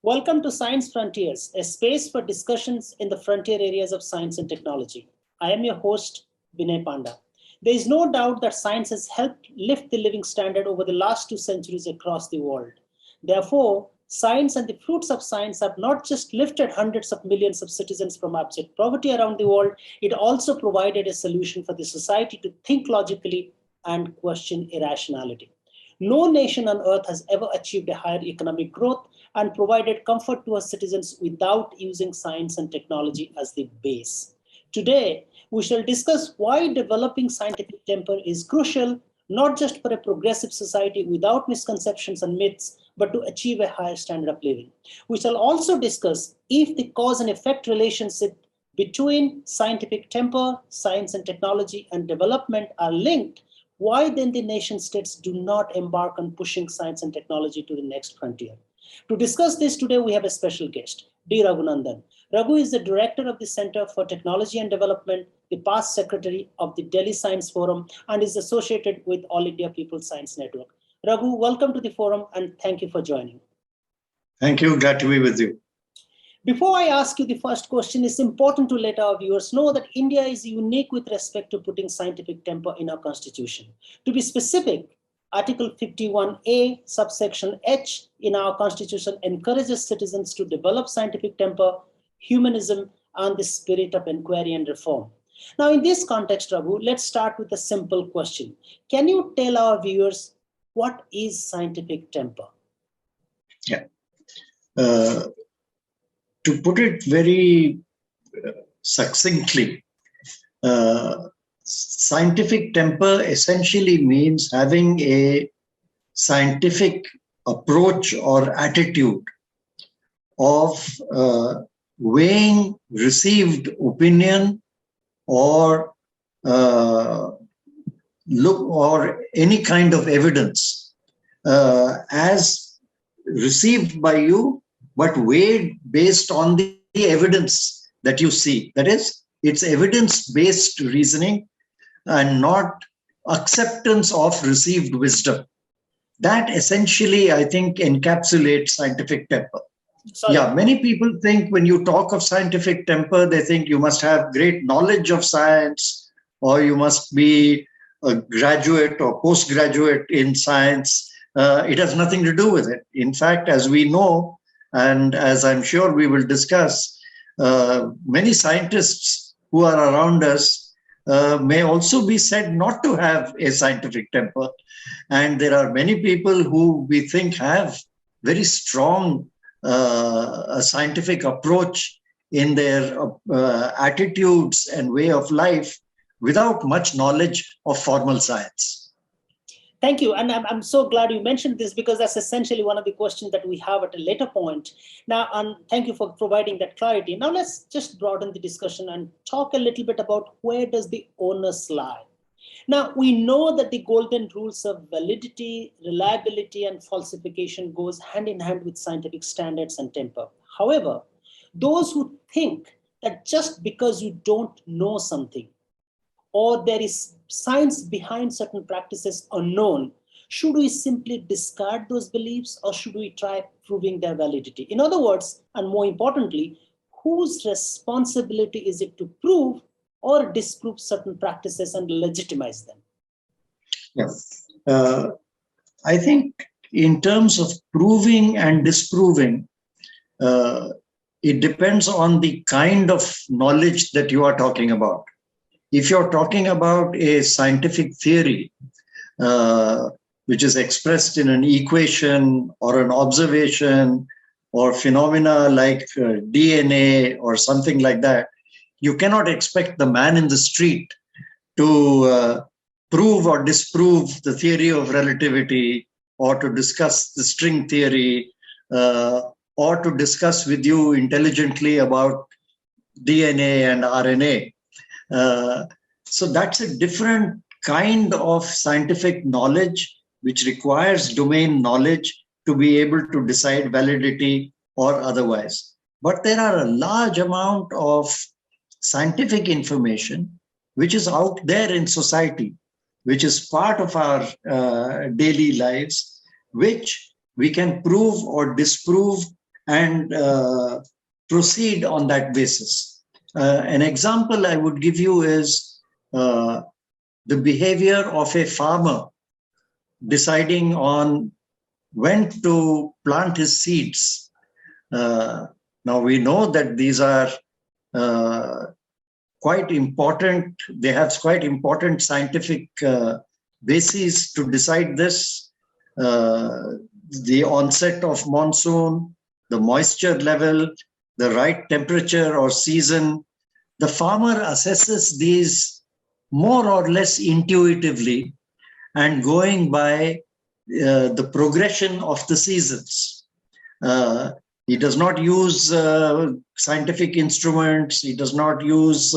Welcome to Science Frontiers, a space for discussions in the frontier areas of science and technology. I am your host, Vinay Panda. There is no doubt that science has helped lift the living standard over the last 2 centuries across the world. Therefore, science and the fruits of science have not just lifted hundreds of millions of citizens from abject poverty around the world, it also provided a solution for the society to think logically and question irrationality. No nation on earth has ever achieved a higher economic growth and provided comfort to our citizens without using science and technology as the base. Today, we shall discuss why developing scientific temper is crucial, not just for a progressive society without misconceptions and myths, but to achieve a higher standard of living. We shall also discuss if the cause and effect relationship between scientific temper, science and technology, and development are linked. Why then the nation states do not embark on pushing science and technology to the next frontier? To discuss this today, we have a special guest, D. Raghunandan. Raghu is the director of the Center for Technology and Development, the past secretary of the Delhi Science Forum, and is associated with All India People's Science Network. Raghu, welcome to the forum and thank you for joining. Thank you. Glad to be with you. Before I ask you the first question, it's important to let our viewers know that India is unique with respect to putting scientific temper in our constitution. To be specific, Article 51A, subsection H in our constitution encourages citizens to develop scientific temper, humanism, and the spirit of inquiry and reform. Now, in this context, Raghu, let's start with a simple question. Can you tell our viewers what is scientific temper? Yeah. To put it very succinctly, scientific temper essentially means having a scientific approach or attitude of weighing received opinion or any kind of evidence as received by you, but weighed based on the evidence that you see. That is, it's evidence-based reasoning and not acceptance of received wisdom. That essentially, I think, encapsulates scientific temper. Sorry. Yeah, many people think when you talk of scientific temper, they think you must have great knowledge of science, or you must be a graduate or postgraduate in science. It has nothing to do with it. In fact, as we know, and as I'm sure we will discuss, many scientists who are around us may also be said not to have a scientific temper. And there are many people who we think have very strong scientific approach in their attitudes and way of life without much knowledge of formal science. Thank you. And I'm so glad you mentioned this because that's essentially one of the questions that we have at a later point. Now, thank you for providing that clarity. Now, let's just broaden the discussion and talk a little bit about where does the onus lie. Now, we know that the golden rules of validity, reliability, and falsification goes hand in hand with scientific standards and temper. However, those who think that just because you don't know something, or there is science behind certain practices unknown, should we simply discard those beliefs or should we try proving their validity? In other words, and more importantly, whose responsibility is it to prove or disprove certain practices and legitimize them? Yes. I think in terms of proving and disproving, it depends on the kind of knowledge that you are talking about. If you're talking about a scientific theory, which is expressed in an equation or an observation or phenomena like DNA or something like that, you cannot expect the man in the street to prove or disprove the theory of relativity or to discuss the string theory or to discuss with you intelligently about DNA and RNA. So that's a different kind of scientific knowledge which requires domain knowledge to be able to decide validity or otherwise. But there are a large amount of scientific information which is out there in society, which is part of our daily lives, which we can prove or disprove and proceed on that basis. An example I would give you is the behavior of a farmer deciding on when to plant his seeds. Now we know that these are quite important. They have quite important scientific bases to decide this. The onset of monsoon, the moisture level, the right temperature or season. The farmer assesses these more or less intuitively and going by the progression of the seasons. He does not use scientific instruments. He does not use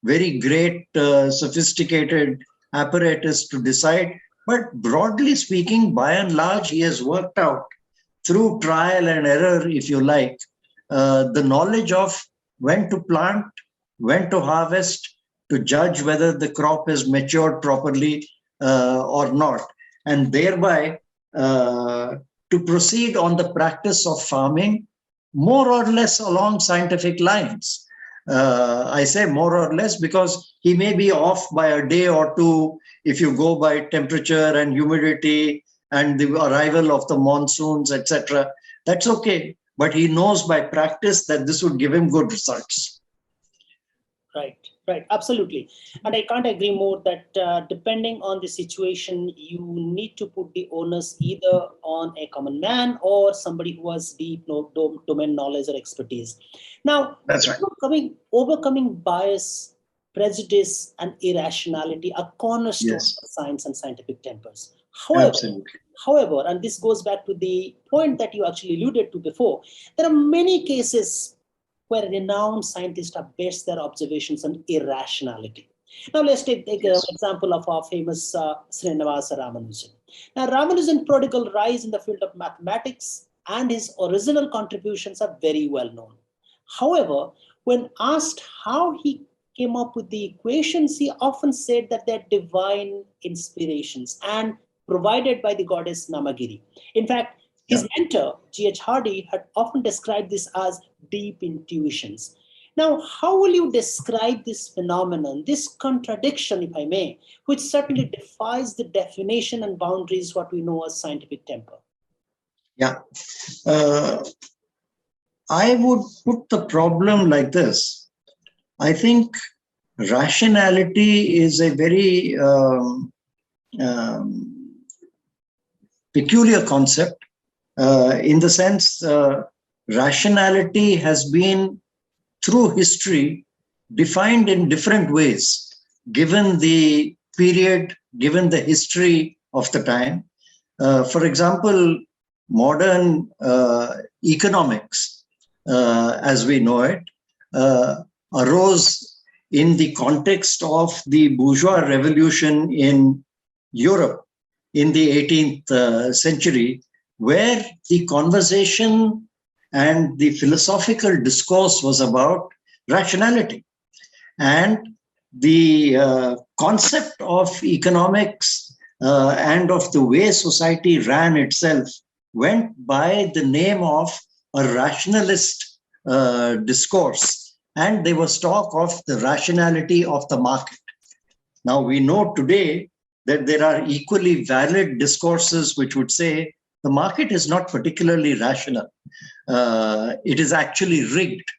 very great sophisticated apparatus to decide. But broadly speaking, by and large, he has worked out through trial and error, if you like, the knowledge of when to plant, when to harvest, to judge whether the crop is matured properly or not, and thereby to proceed on the practice of farming more or less along scientific lines. I say more or less because he may be off by a day or two if you go by temperature and humidity and the arrival of the monsoons, etc. That's okay, but he knows by practice that this would give him good results. Right, absolutely. And I can't agree more that depending on the situation, you need to put the onus either on a common man or somebody who has deep domain knowledge or expertise. Now, that's right. Overcoming bias, prejudice, and irrationality are cornerstones of science and scientific tempers. However, and this goes back to the point that you actually alluded to before, there are many cases where renowned scientists have based their observations on irrationaltake. Now, let's take an example of our famous Srinivasa Ramanujan. Now, Ramanujan's prodigal rise in the field of mathematics and his original contributions are very well known. However, when asked how he came up with the equations, he often said that they're divine inspirations and provided by the goddess Namagiri. In fact, his mentor, G.H. Hardy, had often described this as deep intuitions. Now, how will you describe this phenomenon, this contradiction, if I may, which certainly defies the definition and boundaries what we know as scientific temper? Yeah. I would put the problem like this. I think rationality is a very peculiar concept. In the sense, rationality has been, through history, defined in different ways, given the period, given the history of the time. For example, modern economics, as we know it, arose in the context of the bourgeois revolution in Europe in the 18th century, where the conversation and the philosophical discourse was about rationality. And the concept of economics and of the way society ran itself went by the name of a rationalist discourse. And they was talk of the rationality of the market. Now we know today that there are equally valid discourses which would say the market is not particularly rational. It is actually rigged,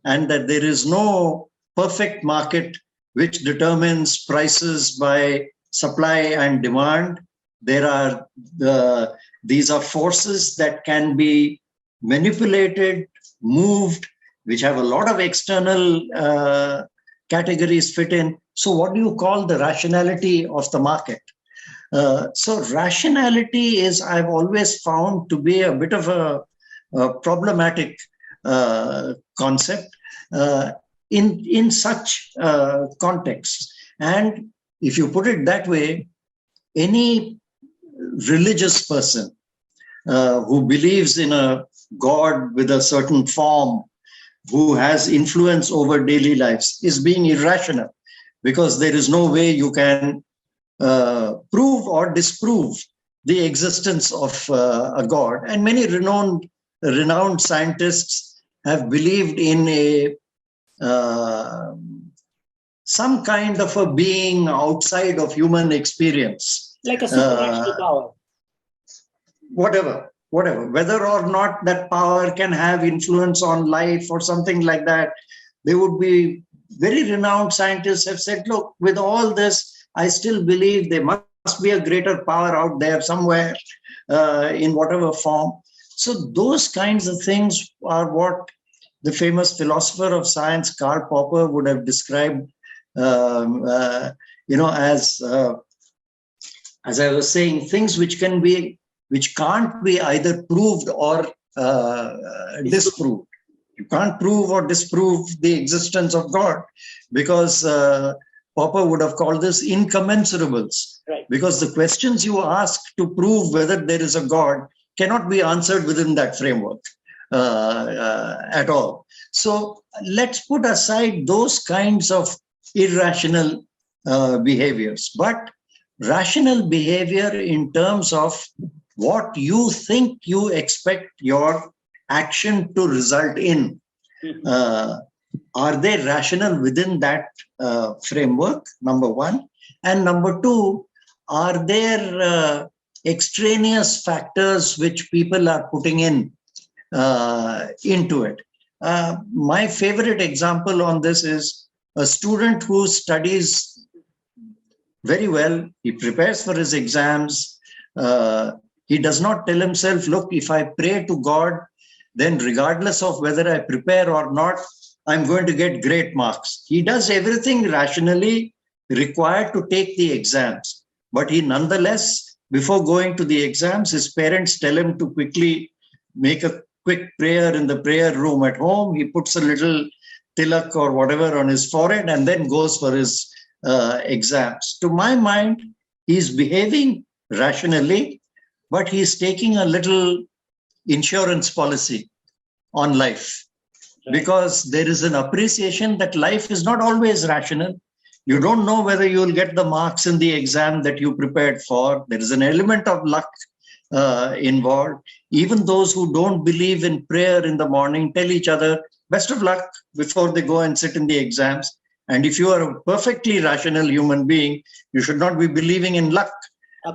and that there is no perfect market which determines prices by supply and demand. There are these are forces that can be manipulated, moved, which have a lot of external categories fit in. So what do you call the rationality of the market? So rationality is, I've always found to be a bit of a problematic concept in such contexts. And if you put it that way, any religious person who believes in a God with a certain form, who has influence over daily lives, is being irrational, because there is no way you can prove or disprove the existence of a God. And many renowned renowned scientists have believed in some kind of a being outside of human experience. Like a supernatural power. Whatever, whether or not that power can have influence on life or something like that. They would be very renowned scientists have said, look, with all this, I still believe there must be a greater power out there somewhere in whatever form. So those kinds of things are what the famous philosopher of science, Karl Popper, would have described, as I was saying, things which can't be either proved or disproved. You can't prove or disprove the existence of God, because Popper would have called this incommensurables. Right. Because the questions you ask to prove whether there is a God cannot be answered within that framework at all. So let's put aside those kinds of irrational behaviors. But rational behavior in terms of what you think you expect your action to result in, are they rational within that framework, number one? And number two, are there extraneous factors which people are putting in into it? My favorite example on this is a student who studies very well, he prepares for his exams, he does not tell himself, look, if I pray to God, then regardless of whether I prepare or not, I'm going to get great marks. He does everything rationally required to take the exams. But he nonetheless, before going to the exams, his parents tell him to quickly make a quick prayer in the prayer room at home. He puts a little tilak or whatever on his forehead and then goes for his exams. To my mind, he's behaving rationally, but he's taking a little insurance policy on life, because there is an appreciation that life is not always rational. You don't know whether you will get the marks in the exam that you prepared for. There is an element of luck involved. Even those who don't believe in prayer in the morning tell each other, best of luck before they go and sit in the exams. And if you are a perfectly rational human being, you should not be believing in luck.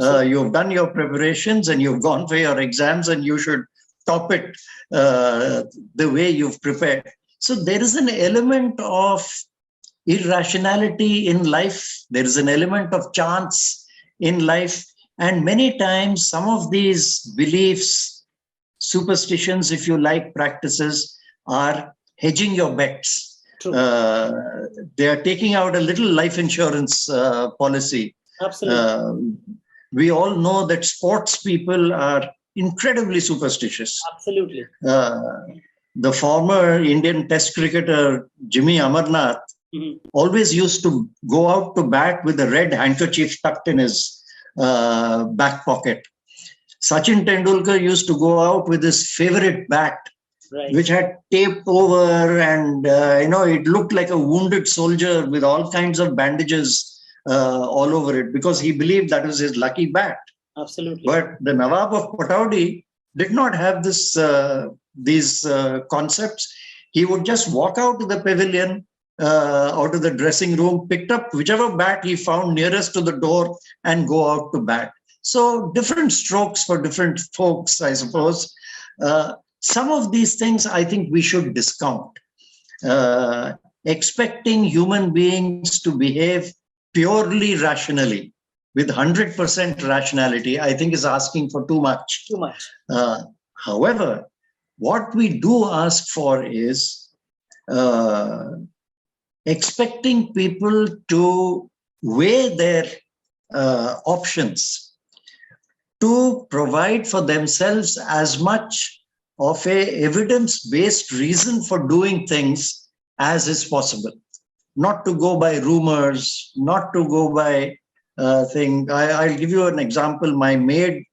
You've done your preparations and you've gone for your exams, and you should top it the way you've prepared. So there is an element of irrationality in life. There is an element of chance in life. And many times some of these beliefs, superstitions, if you like, practices, are hedging your bets. They are taking out a little life insurance policy. Absolutely. We all know that sports people are incredibly superstitious. Absolutely. The former Indian Test cricketer Jimmy Amarnath always used to go out to bat with a red handkerchief tucked in his back pocket. Sachin Tendulkar used to go out with his favorite bat, which had taped over, and it looked like a wounded soldier with all kinds of bandages all over it, because he believed that was his lucky bat. Absolutely. But the Nawab of Pataudi did not have these concepts. He would just walk out to the pavilion, out to the dressing room, picked up whichever bat he found nearest to the door and go out to bat. So different strokes for different folks, I suppose. Some of these things I think we should discount. Expecting human beings to behave purely rationally, with 100% rationality, I think is asking for too much. Too much. However, what we do ask for is expecting people to weigh their options, to provide for themselves as much of a evidence-based reason for doing things as is possible. Not to go by rumors, not to go by thing. I'll give you an example. My maid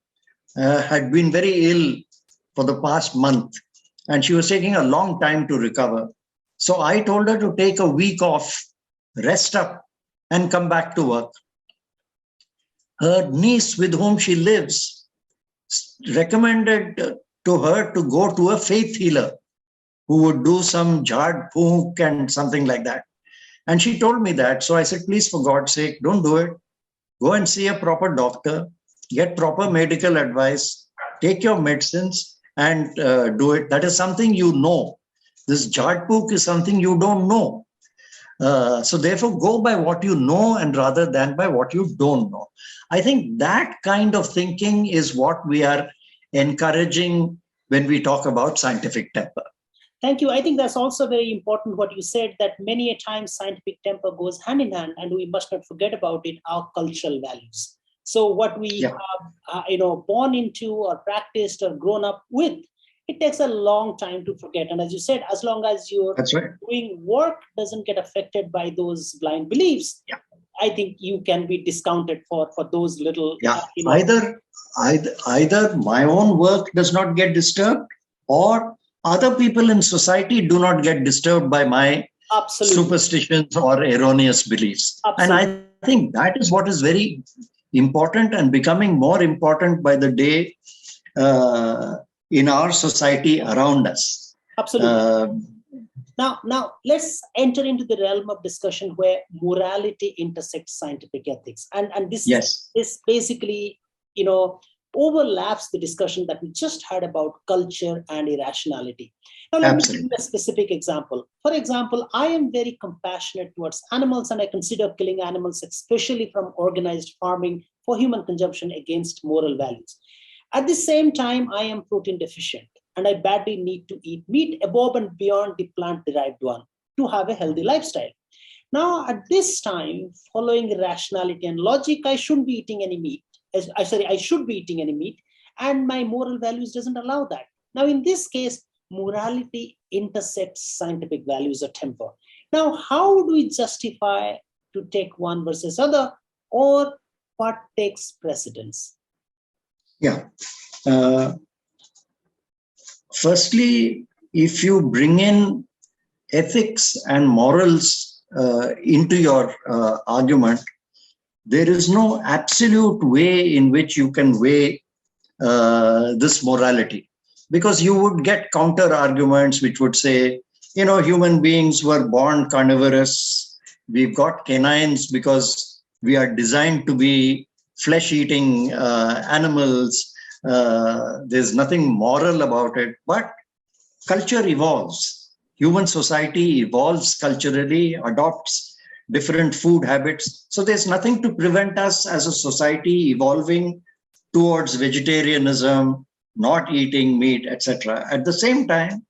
had been very ill for the past month, and she was taking a long time to recover. So I told her to take a week off, rest up, and come back to work. Her niece, with whom she lives, recommended to her to go to a faith healer who would do some jhad pook and something like that. And she told me that. So I said, please, for God's sake, don't do it. Go and see a proper doctor, get proper medical advice, take your medicines and do it. That is something you know. This jhad pook is something you don't know. So therefore, go by what you know and rather than by what you don't know. I think that kind of thinking is what we are encouraging when we talk about scientific temper. Thank you. I think that's also very important what you said, that many a times scientific temper goes hand in hand, and we must not forget about it, our cultural values. So what we have, born into or practiced or grown up with, it takes a long time to forget. And as you said, as long as you're doing work doesn't get affected by those blind beliefs, I think you can be discounted for those little. Either my own work does not get disturbed, or other people in society do not get disturbed by my superstitions or erroneous beliefs. And I think that is what is very important and becoming more important by the day in our society around us. Absolutely. Now let's enter into the realm of discussion where morality intersects scientific ethics. And this basically, overlaps the discussion that we just had about culture and irrationality. Now, let me give you a specific example. For example, I am very compassionate towards animals, and I consider killing animals, especially from organized farming for human consumption, against moral values. At the same time, I am protein deficient, and I badly need to eat meat above and beyond the plant-derived one to have a healthy lifestyle. Now, at this time, following rationality and logic, I shouldn't be eating any meat. I should be eating any meat, and my moral values doesn't allow that. Now, in this case, morality intersects scientific values or temper. Now, how do we justify to take one versus other, or what takes precedence? Firstly, if you bring in ethics and morals into your argument, there is no absolute way in which you can weigh this morality, because you would get counter arguments which would say, human beings were born carnivorous. We've got canines because we are designed to be flesh-eating animals. There's nothing moral about it. But culture evolves. Human society evolves culturally, adopts different food habits. So there's nothing to prevent us as a society evolving towards vegetarianism, not eating meat, etc. At the same time,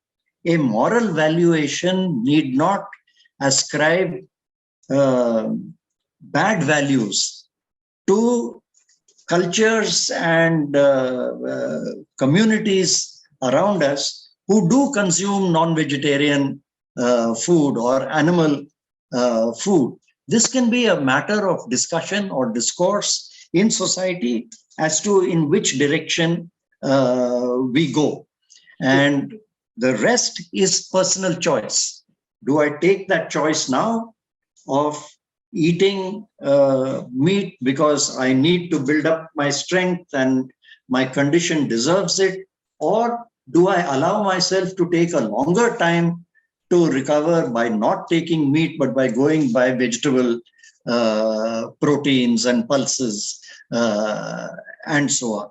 a moral valuation need not ascribe bad values to cultures and communities around us who do consume non-vegetarian food or animal food. This can be a matter of discussion or discourse in society as to in which direction we go. And the rest is personal choice. Do I take that choice now of eating meat because I need to build up my strength and my condition deserves it? Or do I allow myself to take a longer time to recover by not taking meat, but by going by vegetable proteins and pulses and so on?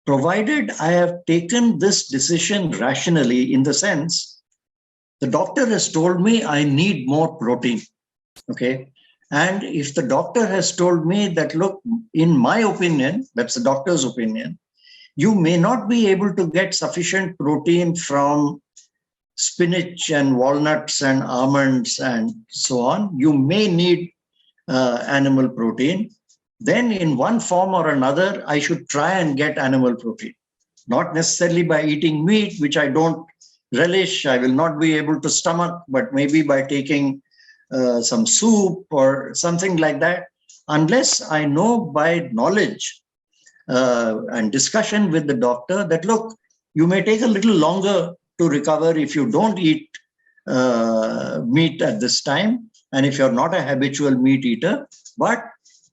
Provided I have taken this decision rationally, in the sense, the doctor has told me I need more protein, okay? And if the doctor has told me that, look, in my opinion, that's the doctor's opinion, you may not be able to get sufficient protein from spinach and walnuts and almonds and so on. You may need animal protein. Then in one form or another, I should try and get animal protein. Not necessarily by eating meat, which I don't relish, I will not be able to stomach, but maybe by taking some soup or something like that, unless I know by knowledge and discussion with the doctor that, look, you may take a little longer to recover if you don't eat meat at this time, and if you're not a habitual meat eater. But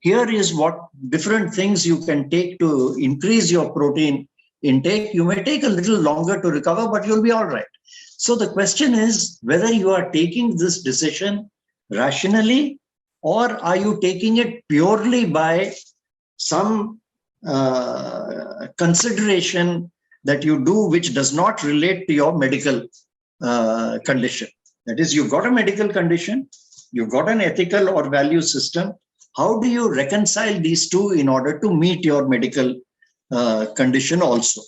here is what different things you can take to increase your protein intake, you may take a little longer to recover, but you'll be all right. So the question is whether you are taking this decision rationally, or are you taking it purely by some consideration that you do which does not relate to your medical condition. That is, you've got a medical condition, you've got an ethical or value system. How do you reconcile these two in order to meet your medical condition also?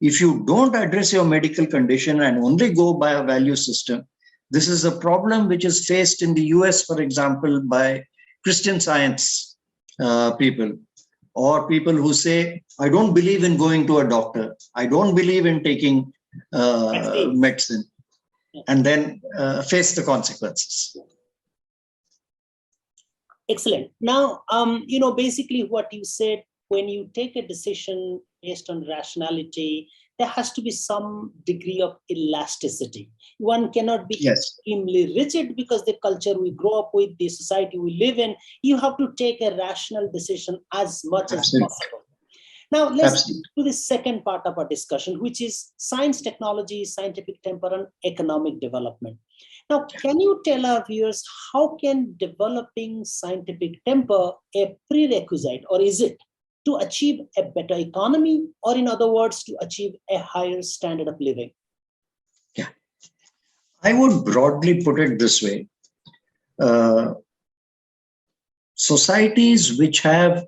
If you don't address your medical condition and only go by a value system, this is a problem which is faced in the US, for example, by Christian Science people, or people who say, I don't believe in going to a doctor, I don't believe in taking medicine, and then face the consequences. Excellent. Now, basically what you said, when you take a decision based on rationality, there has to be some degree of elasticity. One cannot be extremely rigid because the culture we grow up with, the society we live in, you have to take a rational decision as much as possible. Now, let's go to the second part of our discussion, which is science, technology, scientific temper, and economic development. Now, can you tell our viewers how can developing scientific temper a prerequisite, or is it, to achieve a better economy, or in other words, to achieve a higher standard of living? Yeah, I would broadly put it this way. Societies which have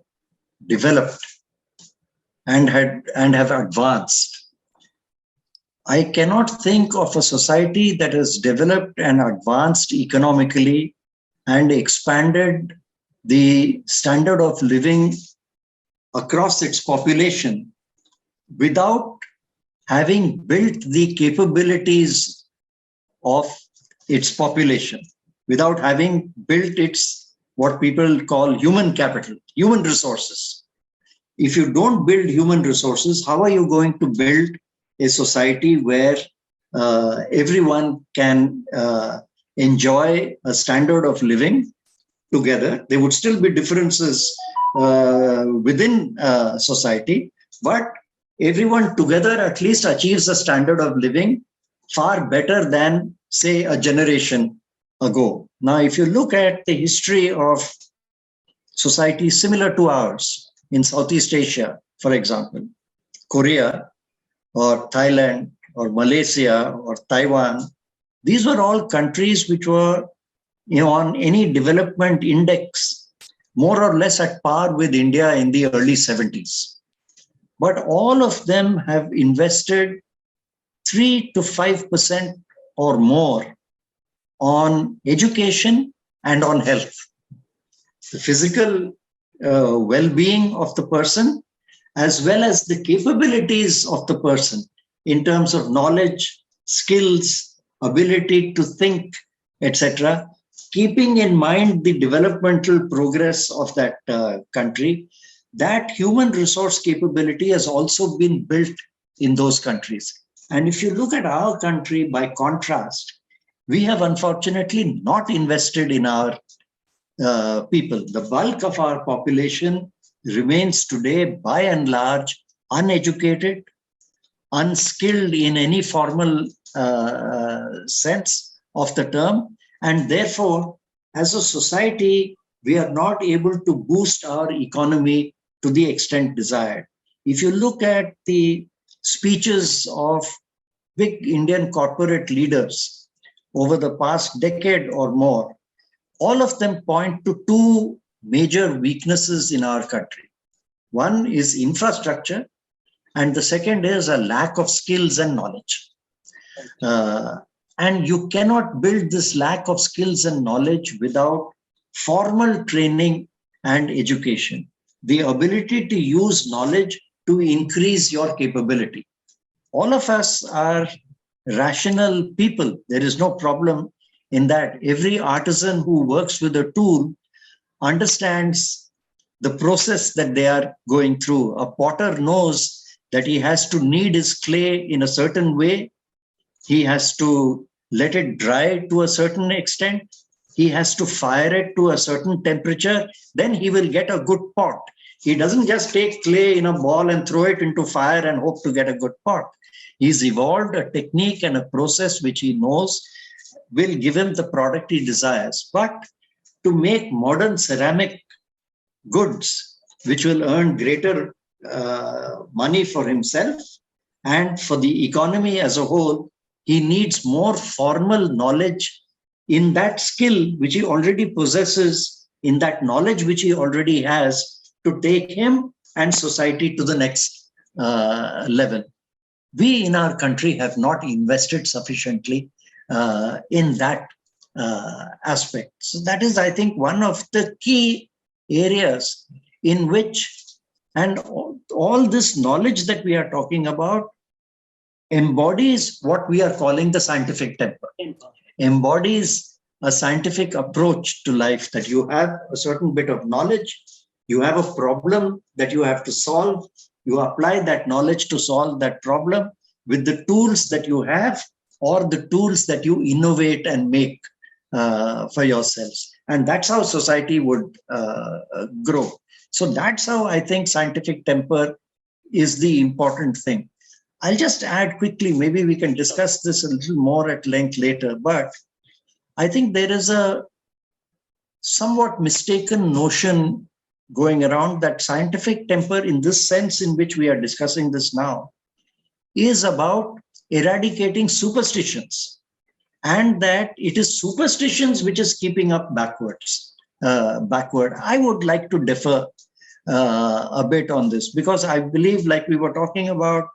developed and have advanced, I cannot think of a society that has developed and advanced economically and expanded the standard of living across its population without having built the capabilities of its population, without having built its what people call human capital, human resources. If you don't build human resources, how are you going to build a society where everyone can enjoy a standard of living together? There would still be differences within society, but everyone together at least achieves a standard of living far better than, say, a generation ago. Now, if you look at the history of societies similar to ours in Southeast Asia, for example, Korea or Thailand or Malaysia or Taiwan, these were all countries which were, on any development index, more or less at par with India in the early 70s. But all of them have invested 3 to 5% or more on education and on health. The physical well-being of the person, as well as the capabilities of the person in terms of knowledge, skills, ability to think, etc., keeping in mind the developmental progress of that country. That human resource capability has also been built in those countries. And if you look at our country, by contrast, we have unfortunately not invested in our people. The bulk of our population remains today, by and large, uneducated, unskilled in any formal sense of the term. And therefore, as a society, we are not able to boost our economy to the extent desired. If you look at the speeches of big Indian corporate leaders over the past decade or more, all of them point to two major weaknesses in our country. One is infrastructure, and the second is a lack of skills and knowledge. And you cannot build this lack of skills and knowledge without formal training and education, the ability to use knowledge to increase your capability. All of us are rational people. There is no problem in that. Every artisan who works with a tool understands the process that they are going through. A potter knows that he has to knead his clay in a certain way. He has to let it dry to a certain extent. he has to fire it to a certain temperature, then he will get a good pot. He doesn't just take clay in a ball and throw it into fire and hope to get a good pot. He's evolved a technique and a process which he knows will give him the product he desires. But to make modern ceramic goods, which will earn greater money for himself and for the economy as a whole, he needs more formal knowledge in that skill which he already possesses, in that knowledge which he already has, to take him and society to the next level. We in our country have not invested sufficiently in that aspect. So that is, I think, one of the key areas in which, and all this knowledge that we are talking about embodies what we are calling the scientific temper, embodies a scientific approach to life, that you have a certain bit of knowledge, you have a problem that you have to solve, you apply that knowledge to solve that problem with the tools that you have or the tools that you innovate and make for yourselves. And that's how society would grow. So that's how I think scientific temper is the important thing. I'll just add quickly, maybe we can discuss this a little more at length later, but I think there is a somewhat mistaken notion going around that scientific temper, in this sense in which we are discussing this now, is about eradicating superstitions, and that it is superstitions which is keeping up backward. I would like to differ a bit on this, because I believe, like we were talking about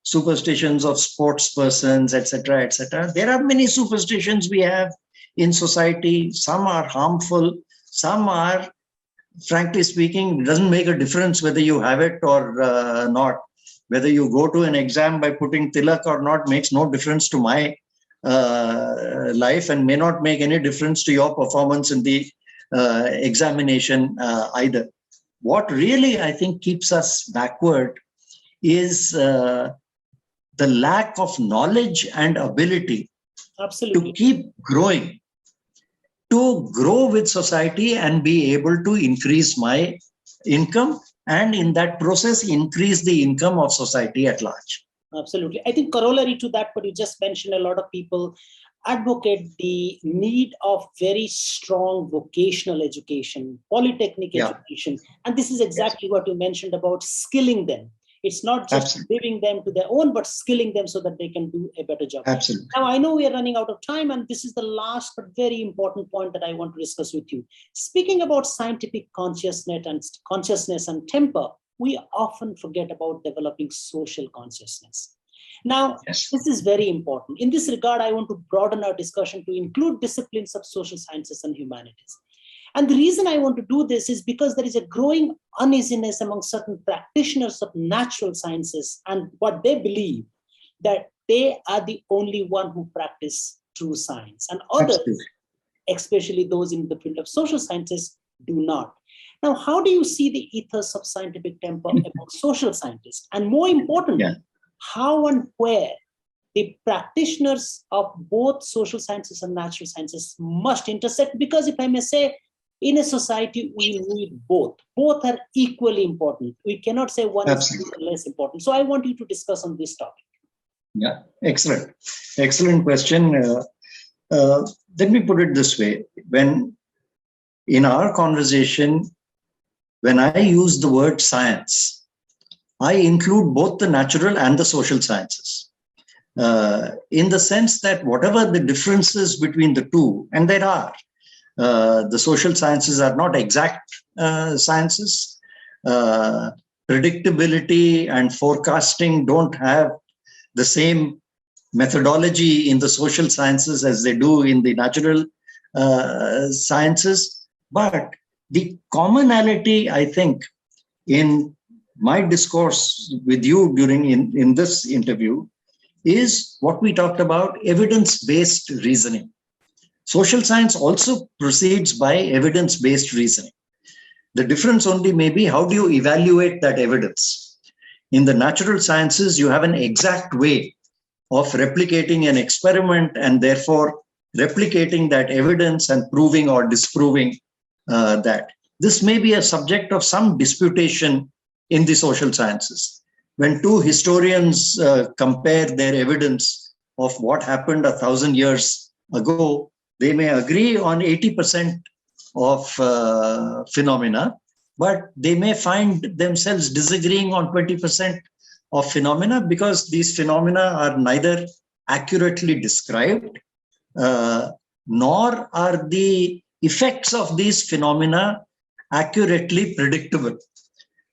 superstitions of sports persons, etc., etc. There are many superstitions we have in society. Some are harmful, some are, frankly speaking, it doesn't make a difference whether you have it or not. Whether you go to an exam by putting tilak or not makes no difference to my life, and may not make any difference to your performance in the examination either. What really, I think, keeps us backward is the lack of knowledge and ability to keep growing, to grow with society and be able to increase my income, and in that process increase the income of society at large. Absolutely. I think corollary to that, what you just mentioned, a lot of people advocate the need of very strong vocational education, polytechnic education. And this is exactly what you mentioned about skilling them. It's not just giving them to their own, but skilling them so that they can do a better job. Absolutely. Now, I know we are running out of time, and this is the last but very important point that I want to discuss with you. Speaking about scientific consciousness and temper, we often forget about developing social consciousness. Now, this is very important. In this regard, I want to broaden our discussion to include disciplines of social sciences and humanities. And the reason I want to do this is because there is a growing uneasiness among certain practitioners of natural sciences, and what they believe that they are the only one who practice true science, and others, especially those in the field of social sciences, do not. Now, how do you see the ethos of scientific temper among social scientists? And more importantly, how and where the practitioners of both social sciences and natural sciences must intersect? Because if I may say, in a society, we need both. Both are equally important. We cannot say one is less important. So I want you to discuss on this topic. Yeah, excellent. Excellent question. Let me put it this way. When in our conversation, when I use the word science, I include both the natural and the social sciences. In the sense that whatever the differences between the two, and there are, the social sciences are not exact sciences. Predictability and forecasting don't have the same methodology in the social sciences as they do in the natural sciences. But the commonality, I think, in my discourse with you during in this interview is what we talked about, evidence-based reasoning. Social science also proceeds by evidence-based reasoning. The difference only may be how do you evaluate that evidence. In the natural sciences, you have an exact way of replicating an experiment and therefore replicating that evidence and proving or disproving that. This may be a subject of some disputation in the social sciences. When two historians compare their evidence of what happened 1,000 years ago, they may agree on 80% of phenomena, but they may find themselves disagreeing on 20% of phenomena, because these phenomena are neither accurately described, nor are the effects of these phenomena accurately predictable.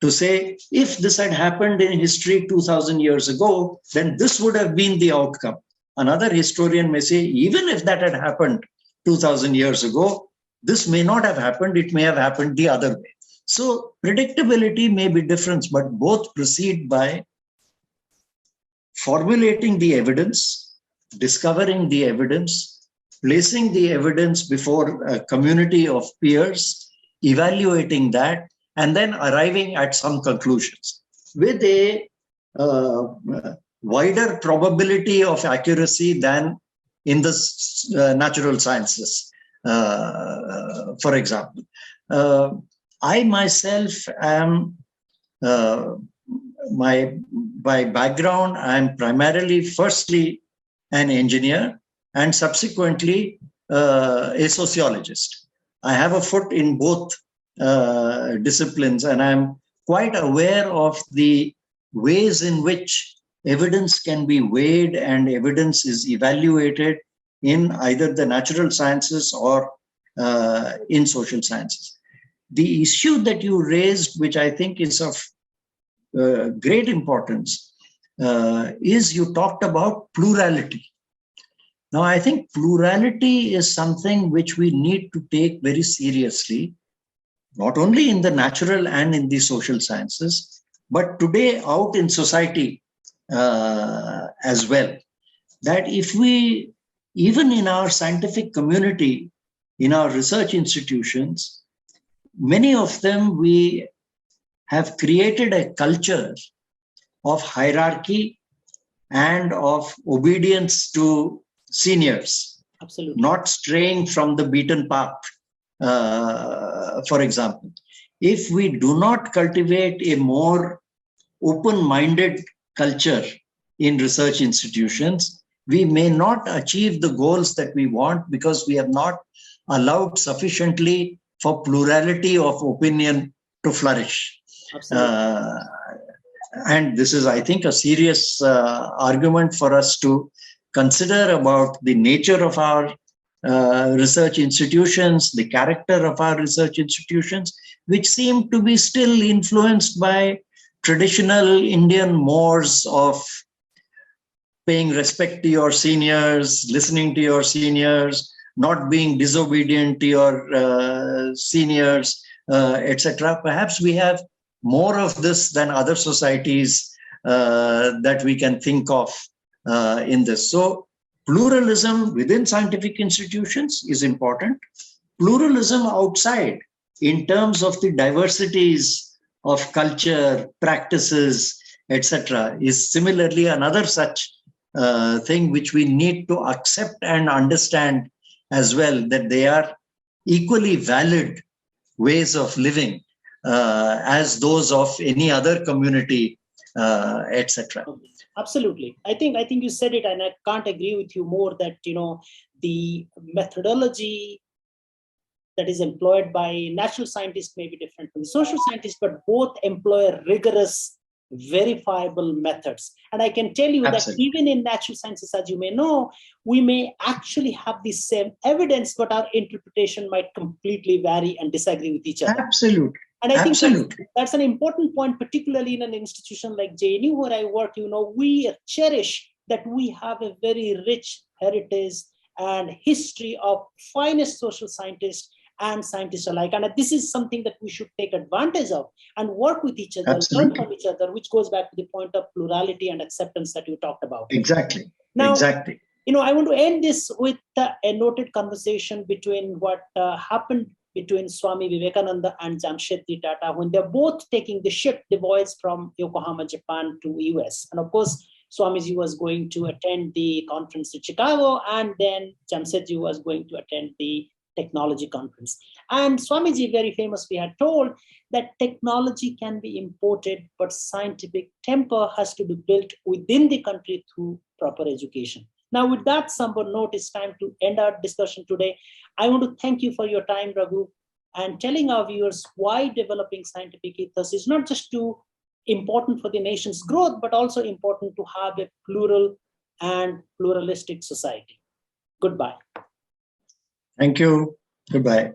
To say, if this had happened in history 2,000 years ago, then this would have been the outcome. Another historian may say, even if that had happened 2,000 years ago, this may not have happened, it may have happened the other way. So predictability may be different, but both proceed by formulating the evidence, discovering the evidence, placing the evidence before a community of peers, evaluating that, and then arriving at some conclusions with a wider probability of accuracy than in the natural sciences, for example. I myself am, by background, I'm primarily, firstly, an engineer and subsequently a sociologist. I have a foot in both disciplines, and I'm quite aware of the ways in which evidence can be weighed and evidence is evaluated in either the natural sciences or in social sciences. The issue that you raised, which I think is of great importance, is you talked about plurality. Now, I think plurality is something which we need to take very seriously, not only in the natural and in the social sciences, but today out in society as well. That if we, even in our scientific community, in our research institutions, many of them, we have created a culture of hierarchy and of obedience to seniors. Absolutely. Not straying from the beaten path. For example, if we do not cultivate a more open-minded culture in research institutions, we may not achieve the goals that we want, because we have not allowed sufficiently for plurality of opinion to flourish. And this is, I think, a serious argument for us to consider about the nature of our research institutions, the character of our research institutions, which seem to be still influenced by traditional Indian mores of paying respect to your seniors, listening to your seniors, not being disobedient to your seniors, etc. Perhaps we have more of this than other societies that we can think of in this. So pluralism within scientific institutions is important. Pluralism outside, in terms of the diversities of culture, practices, etc., is similarly another such thing which we need to accept and understand as well, that they are equally valid ways of living as those of any other community, etc. Absolutely. I think you said it, and I can't agree with you more that, the methodology that is employed by natural scientists may be different from the social scientists, but both employ rigorous, verifiable methods. And I can tell you Absolutely. that even in natural sciences, as you may know, we may actually have the same evidence, but our interpretation might completely vary and disagree with each other. Absolutely. And I think Absolutely. that's an important point, particularly in an institution like JNU where I work. We cherish that we have a very rich heritage and history of finest social scientists and scientists alike. And this is something that we should take advantage of and work with each other, Absolutely. learn from each other, which goes back to the point of plurality and acceptance that you talked about. Exactly. Now, exactly. I want to end this with a noted conversation between what happened between Swami Vivekananda and Jamshedji Tata when they're both taking the ship, the voyage from Yokohama, Japan to US. And of course, Swamiji was going to attend the conference in Chicago, and then Jamsetji was going to attend the technology conference. And Swamiji very famously had told that technology can be imported, but scientific temper has to be built within the country through proper education. Now, with that somber note, it's time to end our discussion today. I want to thank you for your time, Raghu, and telling our viewers why developing scientific ethos is not just important for the nation's growth, but also important to have a plural and pluralistic society. Goodbye. Thank you. Goodbye.